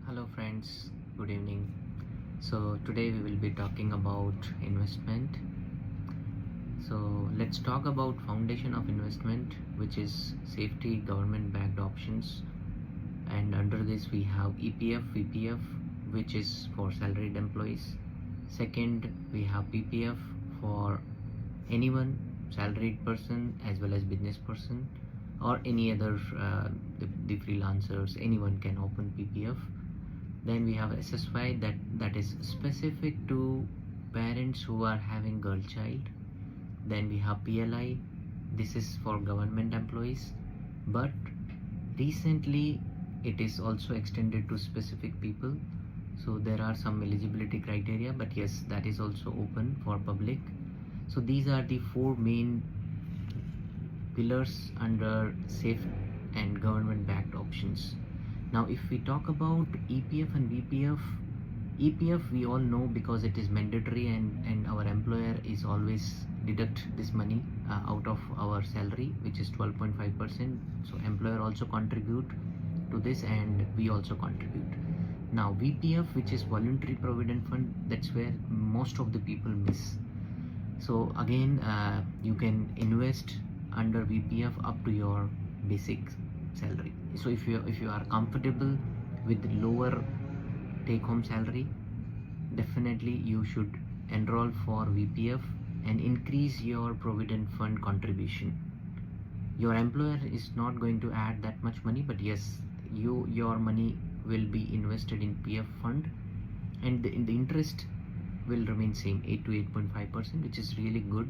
Hello friends, good evening. So today we will be talking about investment. So let's talk about foundation of investment, which is safety government backed options. And under this we have EPF, VPF, which is for salaried employees. Second, we have PPF for anyone, salaried person as well as business person, or any other the freelancers, anyone can open PPF. Then we have SSY that is specific to parents who are having girl child. Then we have PLI, this is for government employees, but recently it is also extended to specific people. So there are some eligibility criteria, but yes, that is also open for public. So these are the four main pillars under safe and government backed options. Now if we talk about EPF and VPF, EPF we all know because it is mandatory and our employer is always deduct this money out of our salary, which is 12.5%. So employer also contribute to this and we also contribute. Now VPF, which is voluntary provident fund, that's where most of the people miss. So again, you can invest under VPF up to your basic salary. So if you are comfortable with lower take home salary, definitely you should enroll for VPF and increase your provident fund contribution. Your employer is not going to add that much money, but yes, your money will be invested in PF fund, and the interest will remain same, 8 to 8.5%, which is really good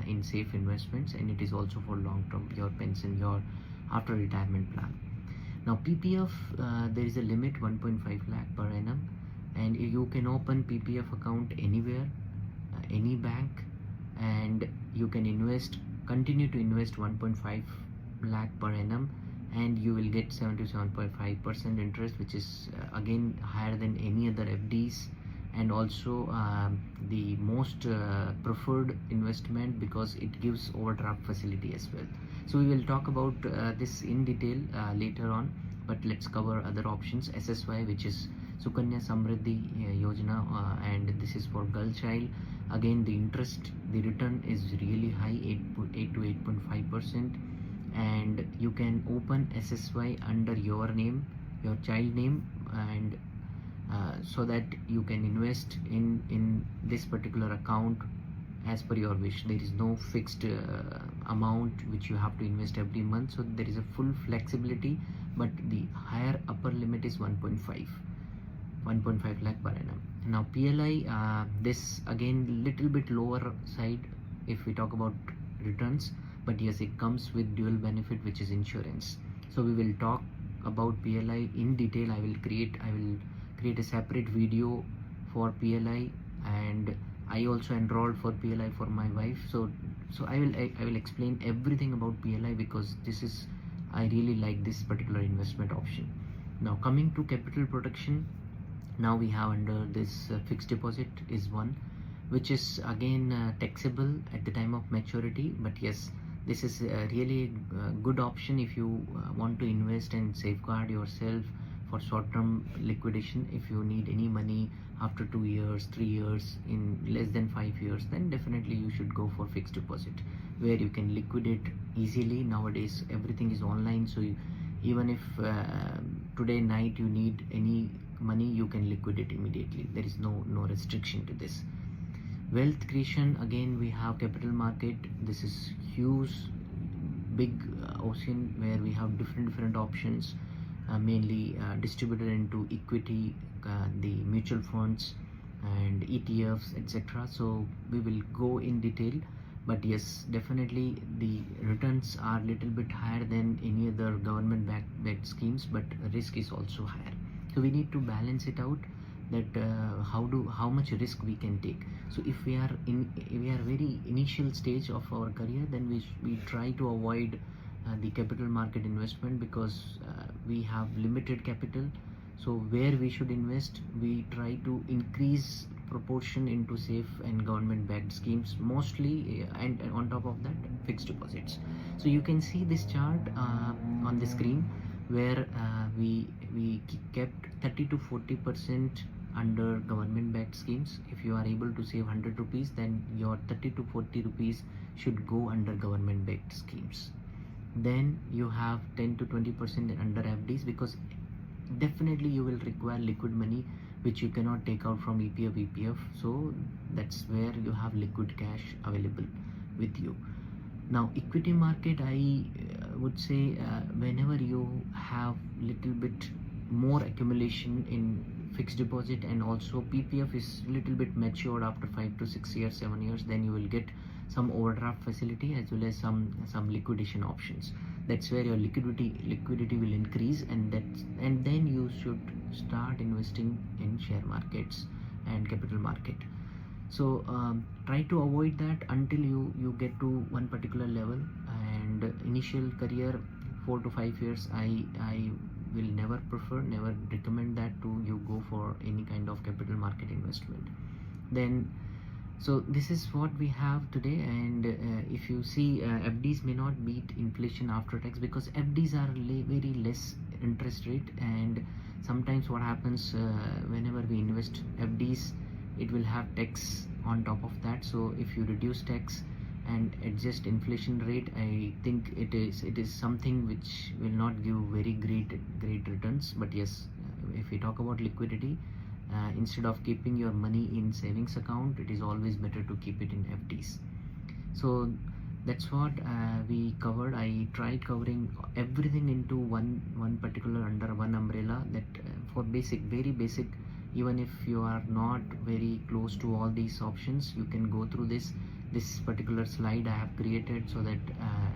in safe investments, and it is also for long term, your pension, your after retirement plan. Now PPF, there is a limit 1.5 lakh per annum, and you can open PPF account anywhere, any bank, and you can continue to invest 1.5 lakh per annum, and you will get 77.5% interest, which is again higher than any other FDs, and also the most preferred investment because it gives overdraft facility as well. So we will talk about this in detail later on, but let's cover other options. SSY, which is Sukanya Samriddhi Yojana, and this is for girl child. Again, the return is really high, 8 to 8.5%, and you can open SSY under your name, your child name, and so that you can invest in this particular account as per your wish. There is no fixed amount which you have to invest every month, so there is a full flexibility, but the higher upper limit is 1.5 lakh per annum. Now PLI, this again little bit lower side if we talk about returns, but yes, it comes with dual benefit, which is insurance. So we will talk about PLI in detail. I will create a separate video for PLI, and I also enrolled for PLI for my wife. So I will explain everything about PLI because I really like this particular investment option. Now coming to capital protection, now we have under this fixed deposit is one, which is again taxable at the time of maturity, but yes, this is really a good option if you want to invest and safeguard yourself for short-term liquidation. If you need any money after 2 years, 3 years, in less than 5 years, then definitely you should go for fixed deposit, where you can liquidate easily. Nowadays everything is online, so even if today night you need any money, you can liquidate immediately. There is no restriction to this. Wealth creation, again we have capital market. This is huge, big ocean where we have different options, mainly distributed into equity, the mutual funds and ETFs, etc. So we will go in detail, but yes, definitely the returns are little bit higher than any other government backed schemes, but risk is also higher. So we need to balance it out, that how much risk we can take. So if we are very initial stage of our career, then we try to avoid the capital market investment because we have limited capital. So where we should invest, we try to increase proportion into safe and government backed schemes mostly, and on top of that fixed deposits. So you can see this chart on the screen. where we kept 30 to 40% under government backed schemes. If you are able to save 100 rupees, then your 30 to 40 rupees should go under government backed schemes. Then you have 10 to 20% under FDs, because definitely you will require liquid money which you cannot take out from EPF. So that's where you have liquid cash available with you. Now equity market, I would say whenever you have little bit more accumulation in fixed deposit, and also PPF is little bit matured after 5 to 6 years, 7 years, then you will get some overdraft facility as well as some liquidation options. That's where your liquidity will increase, and then you should start investing in share markets and capital market. So try to avoid that until you get to one particular level. And initial career 4 to 5 years, I will never recommend that to you go for any kind of capital market investment. Then so this is what we have today. And if you see, FDs may not beat inflation after tax, because FDs are very less interest rate. And sometimes what happens, whenever we invest FDs, it will have tax on top of that. So if you reduce tax and adjust inflation rate, I think it is something which will not give very great returns. But yes, if we talk about liquidity, instead of keeping your money in savings account, it is always better to keep it in FDs. So that's what we covered. I tried covering everything into one particular under one umbrella, that for very basic, even if you are not very close to all these options, you can go through this particular slide I have created, so that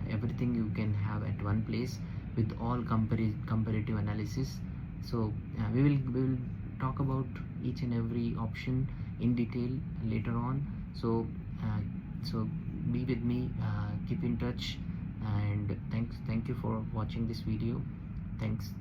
everything you can have at one place with all comparative analysis. So we will talk about each and every option in detail later on. So be with me, keep in touch, and thank you for watching this video. Thanks.